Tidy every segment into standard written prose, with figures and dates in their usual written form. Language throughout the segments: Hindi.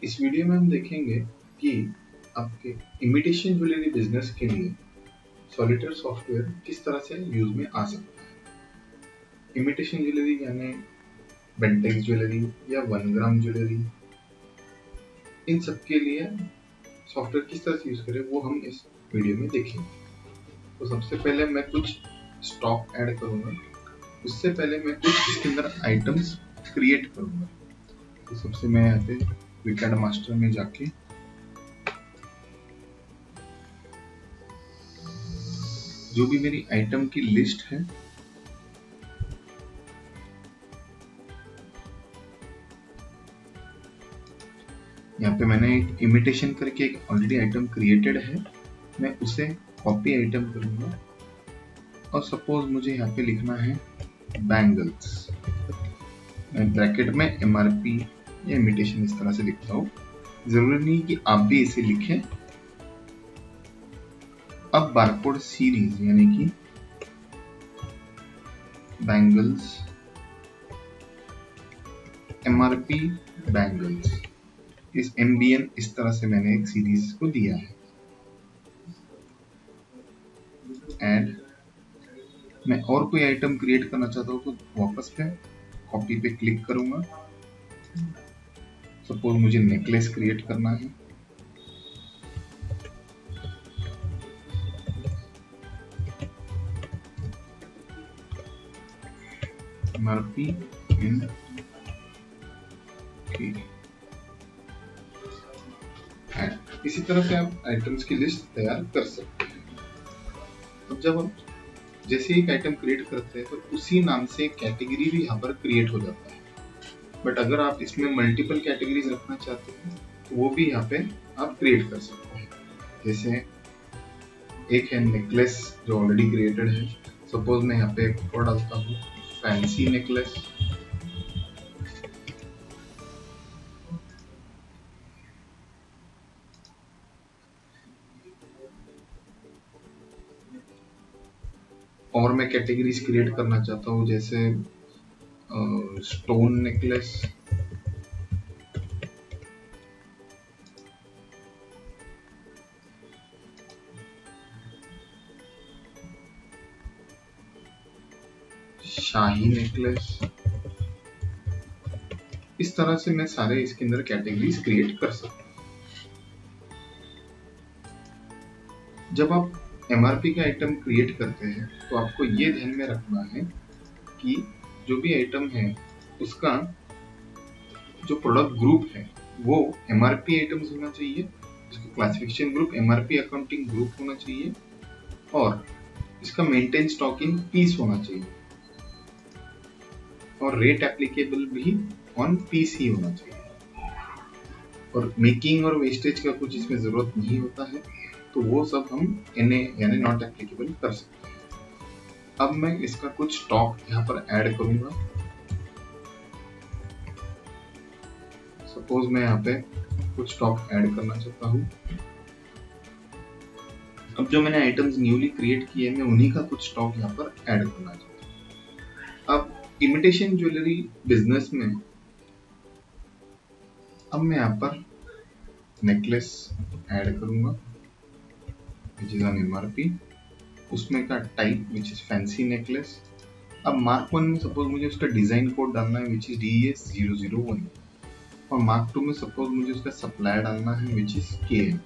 इस वीडियो में हम देखेंगे कि आपके इमिटेशन ज्वेलरी बिजनेस के लिए सॉलिटेयर सॉफ्टवेयर किस तरह से यूज में आ सकता है। इमिटेशन ज्वेलरी यानी बेंटेक्स ज्वेलरी या 1 ग्राम ज्वेलरी, इन सब के लिए सॉफ्टवेयर किस तरह से यूज करें वो हम इस वीडियो में देखेंगे। तो सबसे पहले मैं कुछ स्टॉक ऐड करूंगा, उससे पहले मैं कुछ इसके अंदर आइटम्स क्रिएट करूंगा। तो सबसे मैं यहाँ पे विकेड मास्टर में जाके जो भी मेरी आइटम की लिस्ट है यहाँ पे मैंने एक इमिटेशन करके एक ऑलरेडी आइटम क्रिएटेड है, मैं उसे कॉपी आइटम करूंगा और सपोज मुझे यहाँ पे लिखना है बैंगल्स, मैं ब्रैकेट में MRP या इमिटेशन इस तरह से लिखता हूँ। जरूरी नहीं कि आप भी इसे लिखें। अब बारकोड सीरीज यानी कि बैंगल्स MRP बैंगल्स, इस MBN इस तरह से मैंने एक सीरीज को दिया है। एड, मैं और कोई आइटम क्रिएट करना चाहता हूँ तो वापस पे कॉपी पे क्लिक करूंगा। सपोज मुझे नेकलेस क्रिएट करना है, MRP इन इसी तरह से आप आइटम्स की लिस्ट तैयार कर सकते हैं। अब जब आप जैसे एक आइटम क्रिएट करते हैं तो उसी नाम से कैटेगरी भी यहाँ पर क्रिएट हो जाता है। बट अगर आप इसमें मल्टीपल कैटेगरीज रखना चाहते हैं तो वो भी यहाँ पे आप क्रिएट कर सकते हैं। जैसे एक है नेकलेस जो ऑलरेडी क्रिएटेड है, सपोज मैं यहाँ पे एक और डालता हूँ फैंसी नेकलेस। और मैं कैटेगरीज क्रिएट करना चाहता हूँ जैसे स्टोन नेकलेस, शाही नेकलेस। इस तरह से मैं सारे इसके अंदर कैटेगरीज क्रिएट कर सकता हूँ। जब आप MRP का आइटम क्रिएट करते हैं तो आपको ये ध्यान में रखना है कि जो भी आइटम है उसका जो प्रोडक्ट ग्रुप है वो MRP आइटम्स होना चाहिए, इसका classification group MRP accounting group होना चाहिए और इसका मेंटेन स्टॉकिंग पीस होना चाहिए और रेट एप्लीकेबल भी ऑन पीस ही होना चाहिए। और मेकिंग और वेस्टेज का कुछ इसमें जरूरत नहीं होता है, तो वो सब हम NA यानी नॉट एप्लीकेबल कर सकते हैं। अब मैं इसका कुछ स्टॉक यहाँ पर ऐड करूंगा। सपोज मैं यहाँ पे कुछ स्टॉक ऐड करना चाहता हूँ। अब जो मैंने आइटम्स न्यूली क्रिएट किए मैं उन्हीं का कुछ स्टॉक यहाँ पर ऐड करना चाहता हूँ। अब इमिटेशन ज्वेलरी बिजनेस में अब मैं यहाँ पर नेकलेस ऐड करूंगा which is on MRP, उसमें का type which is fancy necklace. अब मार्क 1 में सपोज मुझे उसका डिजाइन कोड डालना है which is DES001 और मार्क 2 में सपोज मुझे उसका सप्लायर डालना है which is KM।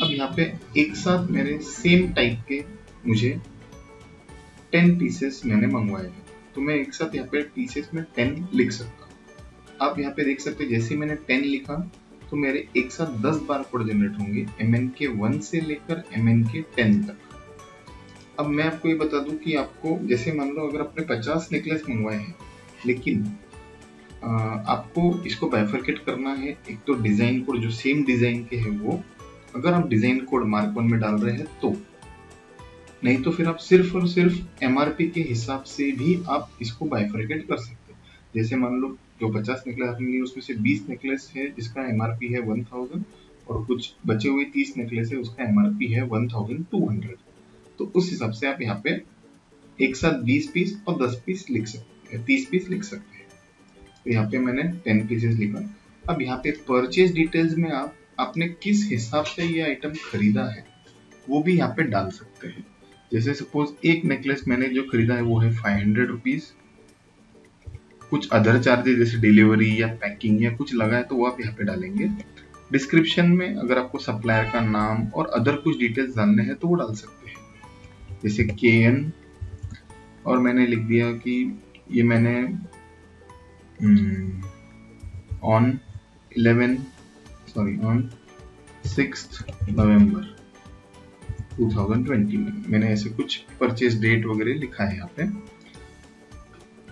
अब यहाँ पे एक साथ मेरे सेम टाइप के मुझे 10 पीसेस मैंने मंगवाए हैं, तो मैं एक साथ यहाँ पे पीसेस में 10 लिख सकता हूँ। आप यहाँ पे देख सकते हैं जैसे मैंने 10 लिखा तो मेरे एक साथ 10 बारकोड जनरेट होंगे MNK 1 से लेकर MNK 10 तक। अब मैं आपको ये बता दूं कि आपको जैसे मान लो अगर आपने 50 नेकलेस मंगवाए हैं लेकिन आपको इसको बाइफरकेट करना है। एक तो डिजाइन कोड जो सेम डिजाइन के है वो अगर आप डिजाइन कोड मार्क 1 में डाल रहे हैं तो, नहीं तो फिर आप सिर्फ और सिर्फ MRP के हिसाब से भी आप इसको बाइफरकेट कर सकते हैं। जैसे मान लो जो 50 नेकलेस आपने लिए उसमें से 20 नेकलेस है जिसका MRP है 1000 और कुछ बचे हुए 30 नेकलेस है उसका MRP है 1200, तो उस हिसाब से आप यहाँ पे एक साथ 20 पीस और 10 पीस लिख सकते हैं, 30 पीस लिख सकते हैं। तो यहाँ पे मैंने 10 पीसेस लिखा। अब यहाँ पे परचेज डिटेल्स में आपने किस हिसाब से ये आइटम खरीदा है वो भी यहाँ पे डाल सकते हैं। जैसे सपोज एक नेकलेस मैंने जो खरीदा है वो है 500 रुपीज, कुछ अदर चार्जेस जैसे डिलीवरी या पैकिंग या कुछ लगा है तो वो आप यहाँ पे डालेंगे। डिस्क्रिप्शन में अगर आपको सप्लायर का नाम और अदर कुछ डिटेल्स डालने हैं तो वो डाल सकते हैं, जैसे KN, और मैंने लिख दिया कि ये मैंने ऑन 6 नवंबर 2020 में मैंने ऐसे कुछ परचेज डेट वगैरह लिखा है यहाँ पे।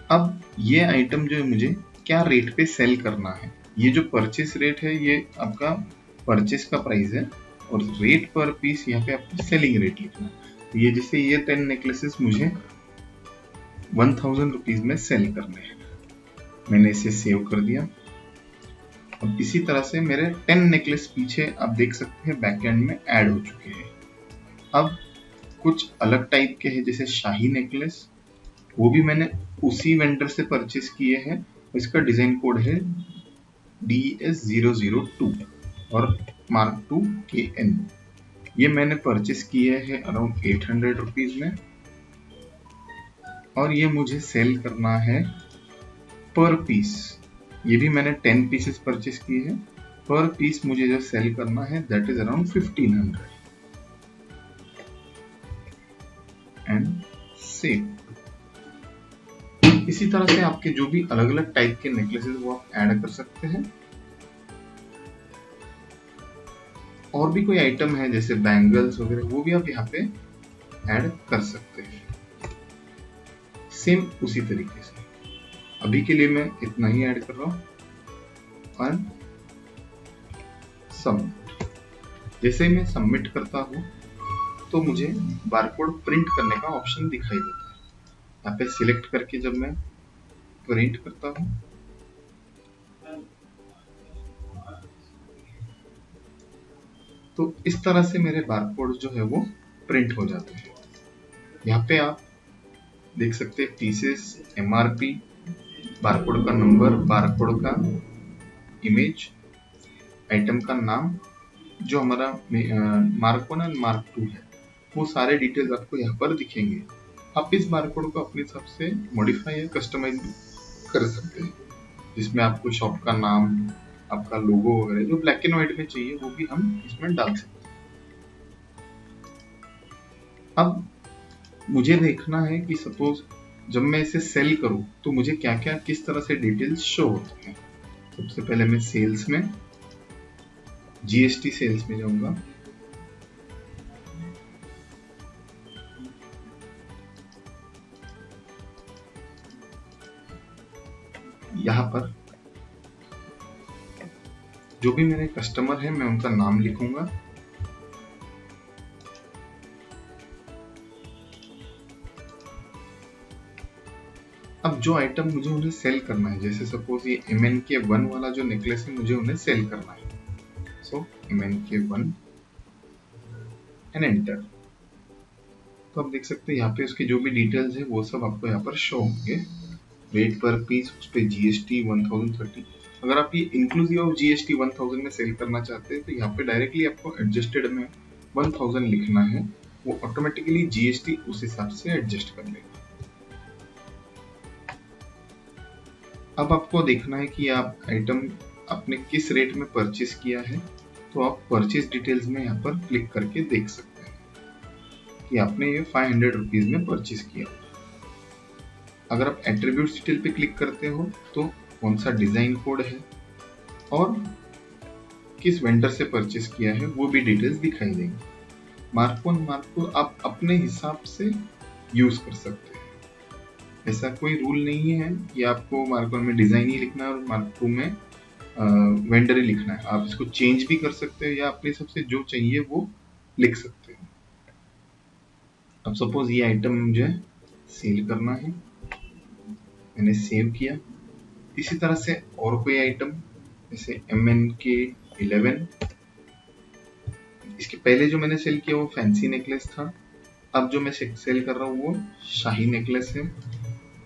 अब ये आइटम जो है मुझे क्या रेट पे सेल करना है, ये जो परचेस रेट है ये आपका परचेस का प्राइस है और रेट पर पीस यहाँ पे आपको सेलिंग रेट लिखना है। तो ये जैसे ये 10 नेकलेसेस मुझे 1000 रुपीज में सेल करने हैं, मैंने इसे सेव कर दिया। अब इसी तरह से मेरे 10 नेकलेस पीछे आप देख सकते हैं बैकएंड में ऐड हो चुके हैं। अब कुछ अलग टाइप के हैं जैसे शाही नेकलेस, वो भी मैंने उसी वेंडर से परचेस किए हैं। इसका डिजाइन कोड है DS002 और Mark II KN। ये मैंने परचेस किए हैं अराउंड 800 रुपीज में और ये मुझे सेल करना है पर पीस। ये भी मैंने 10 पीसेस परचेस किए हैं, पर पीस मुझे जो सेल करना है that is around 1500 and save. इसी तरह से आपके जो भी अलग अलग टाइप के नेकलेसेस वो आप ऐड कर सकते हैं। और भी कोई आइटम है जैसे बैंगल्स वगैरह वो भी आप यहाँ पे ऐड कर सकते हैं सेम उसी तरीके से। अभी के लिए मैं इतना ही ऐड कर रहा हूँ और सबमिट। जैसे मैं सबमिट करता हूँ तो मुझे बारकोड प्रिंट करने का ऑप्शन दिखाई देता है। यहाँ पे सिलेक्ट करके जब मैं प्रिंट करता हूँ तो इस तरह से मेरे बारकोड जो है वो प्रिंट हो जाते हैं। यहाँ पे आप देख सकते हैं पीसेस, MRP, बारकोड का नंबर, बारकोड का इमेज, आइटम का नाम, जो हमारा Mark 1 और Mark 2 है वो सारे डिटेल्स आपको यहाँ पर दिखेंगे। आप इस बारकोड को अपने हिसाब से मॉडिफाई या कस्टमाइज कर सकते हैं, जिसमें आपको शॉप का नाम, आपका लोगो वगैरह जो ब्लैक एंड व्हाइट में चाहिए वो भी हम इसमें डाल सकते हैं। अब मुझे देखना है कि सपोज जब मैं इसे सेल करूं तो मुझे क्या क्या किस तरह से डिटेल्स शो होते हैं। सबसे पहले मैं सेल्स में GST सेल्स में जाऊंगा। यहाँ पर जो भी मेरे कस्टमर हैं मैं उनका नाम लिखूंगा। अब जो आइटम मुझे उन्हें सेल करना है, जैसे सपोज ये MNK1 वाला जो नेकलेस है मुझे उन्हें सेल करना है, सो MNK1 एंड एंटर। तो आप देख सकते हैं यहाँ पे उसकी जो भी डिटेल्स है वो सब आपको यहाँ पर शो होंगे। रेट पर पीस, उस पे GST 1030। अगर आप ये इंक्लूसिव ऑफ GST 1000 में सेल करना चाहते हैं तो यहाँ पे डायरेक्टली आपको एडजस्टेड में 1000 लिखना है, वो ऑटोमेटिकली GST उस हिसाब से एडजस्ट कर लेगा। अब आपको देखना है कि आप आइटम आपने किस रेट में परचेस किया है, तो आप परचेस डिटेल्स में यहाँ पर क्लिक करके देख सकते हैं कि आपने ये 500 रुपीज में परचेस किया। अगर आप एट्रीब्यूट्स डिटेल पे क्लिक करते हो तो कौन सा डिजाइन कोड है और किस वेंडर से परचेस किया है वो भी डिटेल्स दिखाई देंगे। Mark 1, Mark 2 आप अपने हिसाब से यूज कर सकते हैं। ऐसा कोई रूल नहीं है कि आपको Mark 1 में डिजाइन ही लिखना है और Mark 2 में वेंडर ही लिखना है। आप इसको चेंज भी कर सकते हैं या अपने हिसाब से जो चाहिए वो लिख सकते हैं। अब सपोज ये आइटम मुझे सेल करना है, मैंने सेव किया। इसी तरह से और कोई आइटम जैसे MNK11, इसके पहले जो मैंने सेल किया वो फैंसी नेकलेस था। अब जो मैं सेल कर रहा हूँ वो शाही नेकलेस है।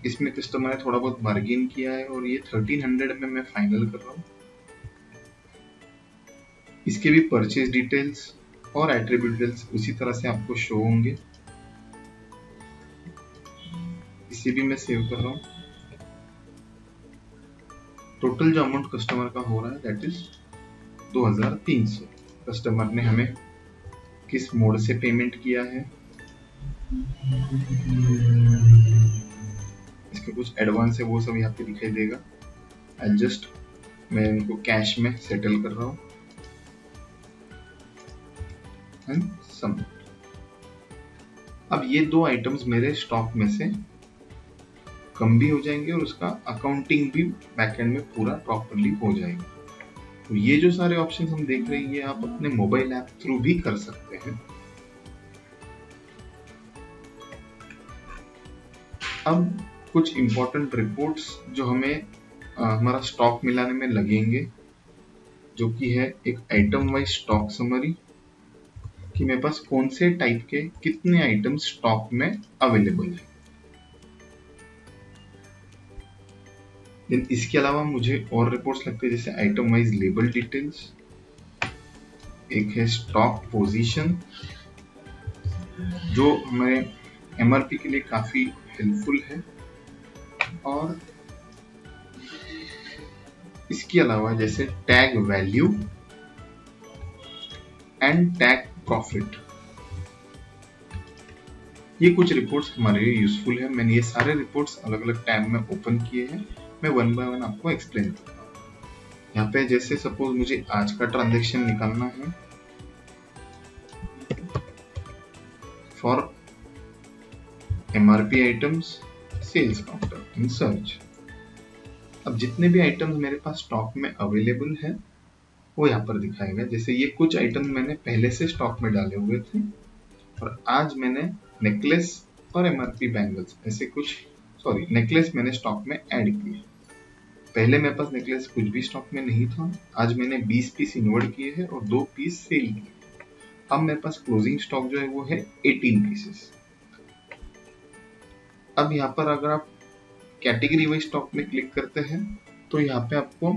इसमें कस्टमर ने थोड़ा बहुत बार्गेन किया है और ये 1300 में मैं फाइनल कर रहा हूँ। इसके भी परचेज डिटेल्स और एट्रीब्यूट डिटेल्स उसी तरह से आपको शो होंगे। इसे भी मैं सेव कर रहा हूँ। टोटल जो अमाउंट कस्टमर का हो रहा है दैट इज 2300। कस्टमर ने हमें किस मोड से पेमेंट किया है, इसके कुछ एडवांस है वो सब यहाँ पे दिखाई देगा। एडजस्ट, मैं इनको कैश में सेटल कर रहा हूँ एंड सबमिट। अब ये दो आइटम्स मेरे स्टॉक में से कम भी हो जाएंगे और उसका अकाउंटिंग भी बैकएंड में पूरा प्रॉपरली हो जाएगा। तो ये जो सारे ऑप्शंस हम देख रहे हैं ये आप अपने मोबाइल ऐप थ्रू भी कर सकते हैं। अब कुछ इंपॉर्टेंट रिपोर्ट्स जो हमें हमारा स्टॉक मिलाने में लगेंगे, जो कि है एक आइटम वाइज स्टॉक समरी, कि मेरे पास कौन से टाइप के कितने आइटम स्टॉक में अवेलेबल है। इसके अलावा मुझे और रिपोर्ट्स लगते हैं, जैसे आइटम वाइज लेबल डिटेल्स, एक है स्टॉक पोजीशन जो हमें एमआरपी के लिए काफी हेल्पफुल है, और इसके अलावा जैसे tag value and tag profit, ये कुछ रिपोर्ट्स हमारे लिए यूजफुल है। मैंने ये सारे रिपोर्ट्स अलग अलग टैब में ओपन किए हैं, मैं वन बाय वन आपको एक्सप्लेन करता हूँ। यहाँ पे जैसे सपोज मुझे आज का ट्रांजैक्शन निकालना है for MRP items sales counter in search. अब जितने भी आइटम्स मेरे पास स्टॉक में अवेलेबल है वो यहाँ पर दिखाएगा। जैसे ये कुछ आइटम्स मैंने पहले से स्टॉक में डाले हुए थे और आज मैंने नेकलेस और एमआरपी बैंगल्स ऐसे कुछ, सॉरी नेकलेस मैंने स्टॉक में ऐड किए। पहले मेरे पास नेकलेस कुछ भी स्टॉक में नहीं था, आज मैंने 20 पीस इन्वर्ट किए हैं और 2 पीस सेल किए। अब मेरे पास क्लोजिंग स्टॉक जो है वो है 18 पीसेस। अब यहाँ पर अगर आप कैटेगरी वाइज स्टॉक में क्लिक करते हैं तो यहाँ पे आपको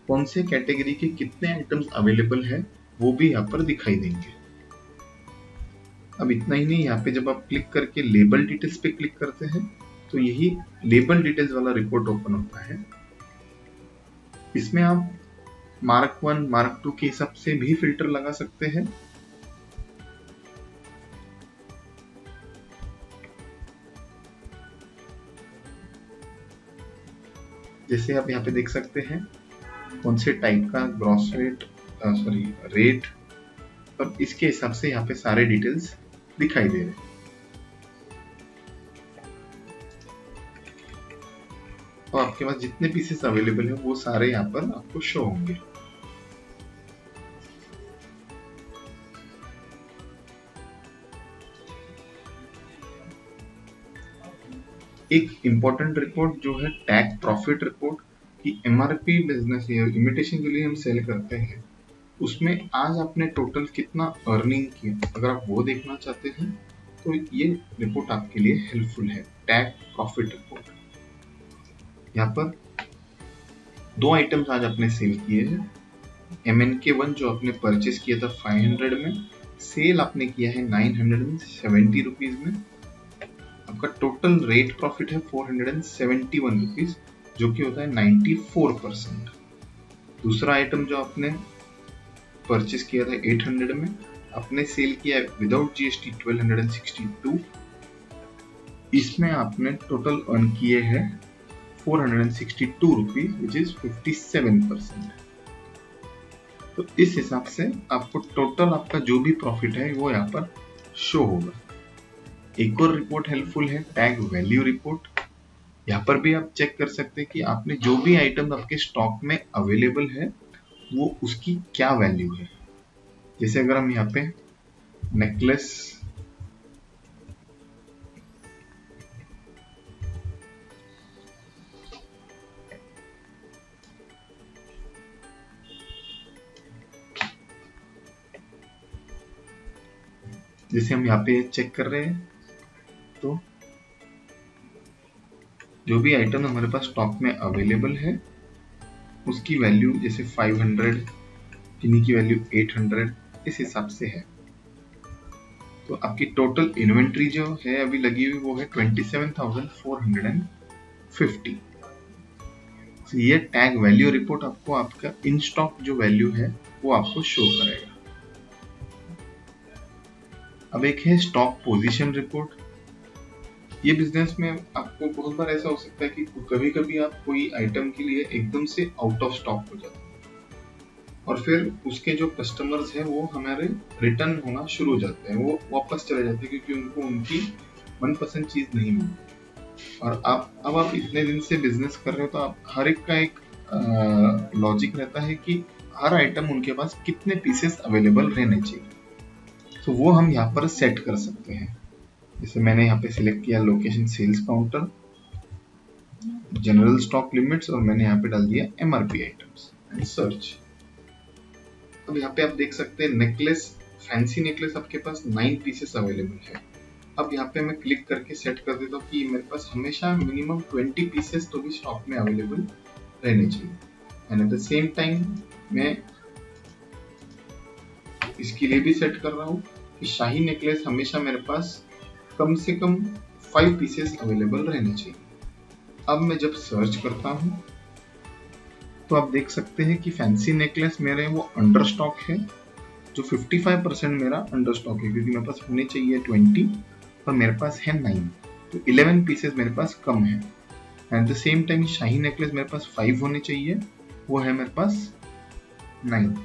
कौन से कैटेगरी के कितने आइटम्स अवेलेबल है वो भी यहाँ पर दिखाई देंगे। अब इतना ही नहीं, यहाँ पे जब आप क्लिक करके लेबल डिटेल्स पे क्लिक करते हैं तो यही लेबल डिटेल्स वाला रिपोर्ट ओपन होता है। इसमें आप मार्क 1 मार्क 2 के हिसाब से भी फिल्टर लगा सकते हैं। जैसे आप यहाँ पे देख सकते हैं कौन से टाइप का ग्रॉस रेट, रेट, और इसके हिसाब से यहाँ पे सारे डिटेल्स दिखाई दे रहे हैं। तो आपके पास जितने पीसेस अवेलेबल है वो सारे यहाँ पर आपको शो होंगे। एक इंपॉर्टेंट रिपोर्ट जो है टैग प्रॉफिट रिपोर्ट, कि एमआरपी बिजनेस या इमिटेशन के लिए हम सेल करते हैं उसमें आज आपने टोटल कितना अर्निंग किया, अगर आप वो देखना चाहते हैं तो ये रिपोर्ट आपके लिए हेल्पफुल है। टैग प्रॉफिट रिपोर्ट, यहाँ पर 2 आइटम्स आज आपने सेल किए हैं। MNK1 जो आपने परचेस किया था 500 में, सेल आपने किया है 970 रुपीज में। आपका टोटल रेट प्रॉफिट है 471 रुपीज, जो कि होता है 94%। दूसरा आइटम जो आपने परचेस किया था 800 में, आपने सेल किया विदाउट जीएसटी 1262, इसमें आपने टोटल अर्न किए हैं 462 रुपीज विच इज 57%। तो इस हिसाब से आपको टोटल आपका जो भी प्रॉफिट है वो यहाँ पर शो होगा। एक और रिपोर्ट हेल्पफुल है टैग वैल्यू रिपोर्ट। यहाँ पर भी आप चेक कर सकते हैं कि आपने जो भी आइटम आपके स्टॉक में अवेलेबल है वो उसकी क्या वैल्यू है। जैसे अगर हम यहाँ पे नेकलेस जैसे हम यहाँ पे चेक कर रहे हैं तो जो भी आइटम हमारे पास स्टॉक में अवेलेबल है उसकी वैल्यू जैसे 500 इन्हीं की वैल्यू 800 इस हिसाब से है। तो आपकी टोटल इन्वेंट्री जो है अभी लगी हुई वो है 27,450। तो ये टैग वैल्यू रिपोर्ट आपको आपका इन स्टॉक जो वैल्यू है वो आपको शो करेगा। अब एक है स्टॉक पोजीशन रिपोर्ट। ये बिजनेस में आपको बहुत बार ऐसा हो सकता है कि कभी कभी आप कोई आइटम के लिए एकदम से आउट ऑफ स्टॉक हो जाते हैं और फिर उसके जो कस्टमर्स हैं वो हमारे रिटर्न होना शुरू हो जाते हैं, वो वापस चले जाते हैं क्योंकि उनको उनकी मनपसंद चीज नहीं मिलती। और अब आप इतने दिन से बिजनेस कर रहे हो तो आप हर एक का एक लॉजिक रहता है कि हर आइटम उनके पास कितने पीसेस अवेलेबल रहने चाहिए। तो वो हम यहाँ पर सेट कर सकते हैं। जैसे मैंने यहाँ पे सिलेक्ट किया location sales counter, general stock limits, और मैंने यहाँ पे डाल दिया MRP आइटम्स एंड सर्च। अब यहाँ पे आप देख सकते हैं नेकलेस, फैंसी नेकलेस आपके पास 9 पीसेस अवेलेबल है। अब यहाँ पे मैं क्लिक करके सेट कर देता हूँ कि मेरे पास हमेशा मिनिमम 20 पीसेस तो भी स्टॉक में अवेलेबल रहने चाहिए। And at the same time मैं इसके लिए भी सेट कर रहा हूँ कि शाही नेकलेस हमेशा मेरे पास कम से कम 5 पीसेस अवेलेबल रहने चाहिए। अब मैं जब सर्च करता हूँ तो आप देख सकते हैं कि फैंसी नेकलेस मेरे वो अंडर स्टॉक है, जो 55% मेरा अंडर स्टॉक है क्योंकि मेरे पास होने चाहिए 20 और मेरे पास है 9, तो 11 पीसेस मेरे पास कम है। At the same time shahi necklace मेरे पास 5 होने चाहिए, वो है मेरे पास 9,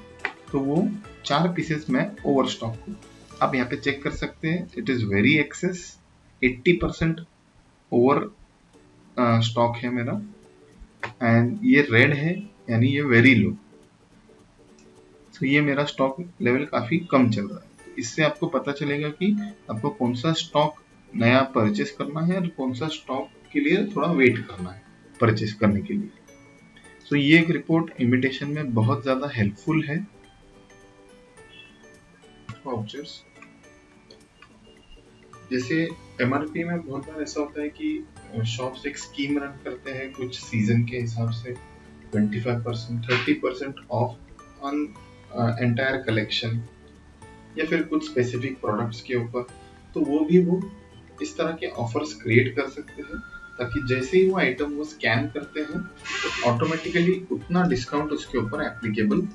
तो वो 4 पीसेस में ओवर स्टॉक हूँ। आप यहाँ पे चेक कर सकते हैं it is very excess, 80% over stock है मेरा, एंड ये रेड है यानी ये वेरी लो। तो ये मेरा स्टॉक लेवल काफी कम चल रहा है। तो इससे आपको पता चलेगा कि आपको कौन सा स्टॉक नया परचेस करना है और कौन सा स्टॉक के लिए थोड़ा वेट करना है परचेस करने के लिए। तो ये एक रिपोर्ट इमिटेशन में बहुत ज्यादा हेल्पफुल है। वाउचर्स, जैसे MRP में बहुत बार ऐसा होता है कि शॉप्स एक स्कीम रन करते हैं कुछ सीजन के हिसाब से 25%, 30% ऑफ ऑन एंटायर कलेक्शन या फिर कुछ स्पेसिफिक प्रोडक्ट्स के ऊपर। तो वो इस तरह के ऑफर्स क्रिएट कर सकते हैं ताकि जैसे ही वो आइटम वो स्कैन करते हैं तो ऑटोमेटिकली उतना डिस्काउंट उसके ऊपर एप्लीकेबल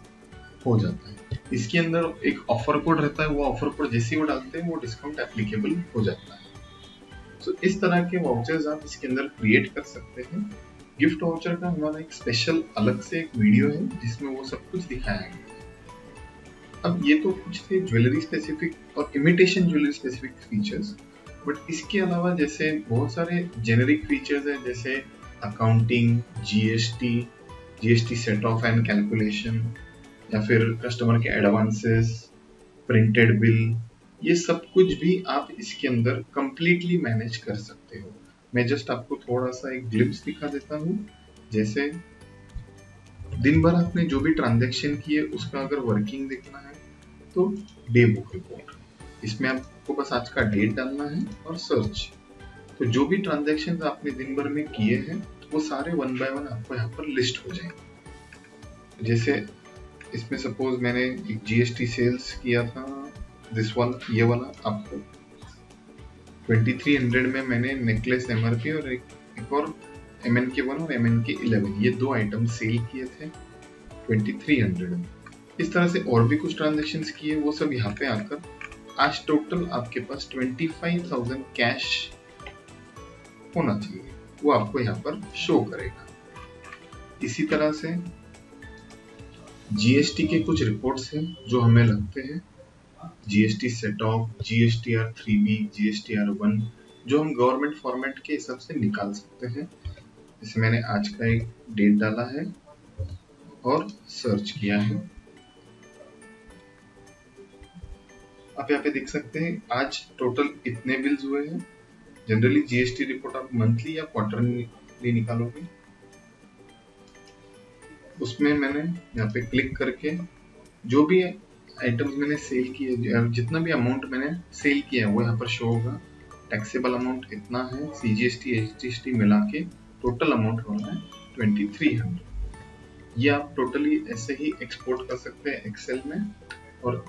हो जाता है। इसके अंदर एक ऑफर कोड रहता है, वो ऑफर कोड जैसे ही वो डालते हैं वो डिस्काउंट एप्लीकेबल हो जाता है। तो इस तरह के वाउचर्स आप इसके अंदर क्रिएट कर सकते हैं। गिफ्ट वाउचर का हमारा एक स्पेशल अलग से एक वीडियो है जिसमें वो सब कुछ दिखाया गया है। अब ये तो कुछ थे ज्वेलरी स्पेसिफिक और imitation jewellery specific features, but इसके अलावा जैसे बहुत सारे जेनेरिक फीचर्स है, जैसे accounting, GST set of and calculation, या फिर कस्टमर के एडवांसेस, प्रिंटेड बिल, ये सब कुछ भी आप इसके अंदर कंप्लीटली मैनेज कर सकते हो। मैं जस्ट आपको थोड़ा सा एक ग्लिम्स दिखा देता हूँ। जैसे दिन भर आपने जो भी ट्रांजैक्शन किए उसका अगर वर्किंग देखना है तो डे बुक रिपोर्ट, इसमें आपको बस आज का डेट डालना है और सर्च। तो जो भी ट्रांजैक्शन आपने दिन भर में किए हैं वो सारे 1 बाय 1 आपको यहाँ पर लिस्ट हो जाएंगे। जैसे इसमें सपोज मैंने एक GST सेल्स किया था, दिस वाला, ये वाला आपको 2300 में मैंने नेकलेस MRP और एक और MNK1 और MNK11 ये 2 आइटम सेल किए थे 2300 में। इस तरह से और भी कुछ ट्रांजैक्शंस किए, वो सब यहाँ पे आकर आज टोटल आपके पास 25,000 कैश होना चाहिए, वो आपको यहाँ पर शो करेगा। इसी तरह से GST के कुछ रिपोर्ट्स हैं जो हमें लगते हैं, GST set of, GSTR 3B, GSTR 1, जो हम गवर्नमेंट फॉर्मेट के हिसाब से निकाल सकते हैं। जैसे मैंने आज का एक डेट डाला है और सर्च किया है। आप यहाँ पे देख सकते हैं आज टोटल इतने बिल्स हुए हैं। जनरली GST रिपोर्ट आप मंथली या क्वार्टरली निकालोगे। उसमें मैंने यहाँ पे क्लिक करके जो भी आइटम्स मैंने सेल किए, जितना भी अमाउंट मैंने सेल किया है वो यहाँ पर शो होगा। टैक्सेबल अमाउंट इतना है, CGST HGST मिला के टोटल अमाउंट होना है 2300। ये आप टोटली ऐसे ही एक्सपोर्ट कर सकते हैं एक्सेल में, और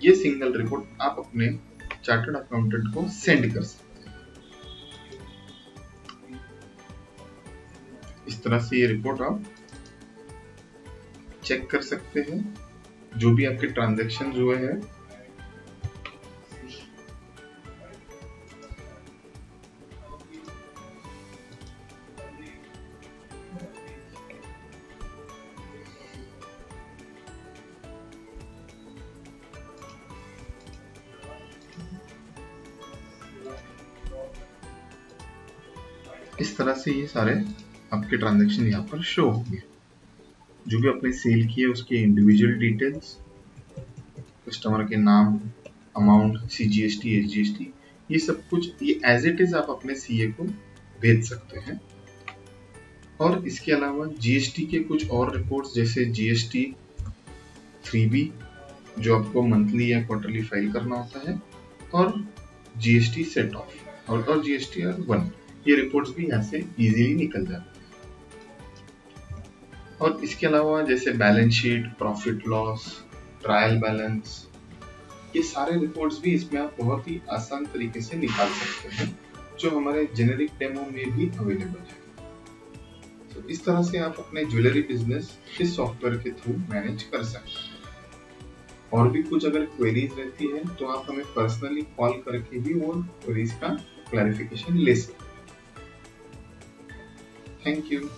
ये सिंगल रिपोर्ट आप अपने चार्टर्ड अकाउंटेंट को सेंड कर सकते हैं। इस तरह से ये रिपोर्ट आप चेक कर सकते हैं, जो भी आपके ट्रांजैक्शन हुए हैं। इस तरह से ये सारे आपके ट्रांजैक्शन यहाँ पर शो होंगे। जो भी आपने सेल किए उसके इंडिविजुअल डिटेल्स, कस्टमर के नाम, अमाउंट, CGST, SGST, ये सब कुछ ये एज इट इज आप अपने CA को भेज सकते हैं। और इसके अलावा GST के कुछ और रिपोर्ट्स जैसे GST 3B जो आपको मंथली या क्वार्टरली फाइल करना होता है, और GST सेट ऑफ और GST 1, ये रिपोर्ट्स भी यहाँ से इजीली निकल जाते हैं। और इसके अलावा जैसे balance sheet, profit loss, trial balance, ये सारे रिपोर्ट्स भी इसमें आप बहुत ही आसान तरीके से निकाल सकते हैं, जो हमारे जेनेरिक डेमो में भी अवेलेबल है। तो इस तरह से आप अपने ज्वेलरी बिजनेस इस सॉफ्टवेयर के थ्रू मैनेज कर सकते हैं। और भी कुछ अगर क्वेरीज रहती है तो आप हमें पर्सनली कॉल करके भी वो क्वेरीज का क्लैरिफिकेशन ले सकते हैं। Thank you.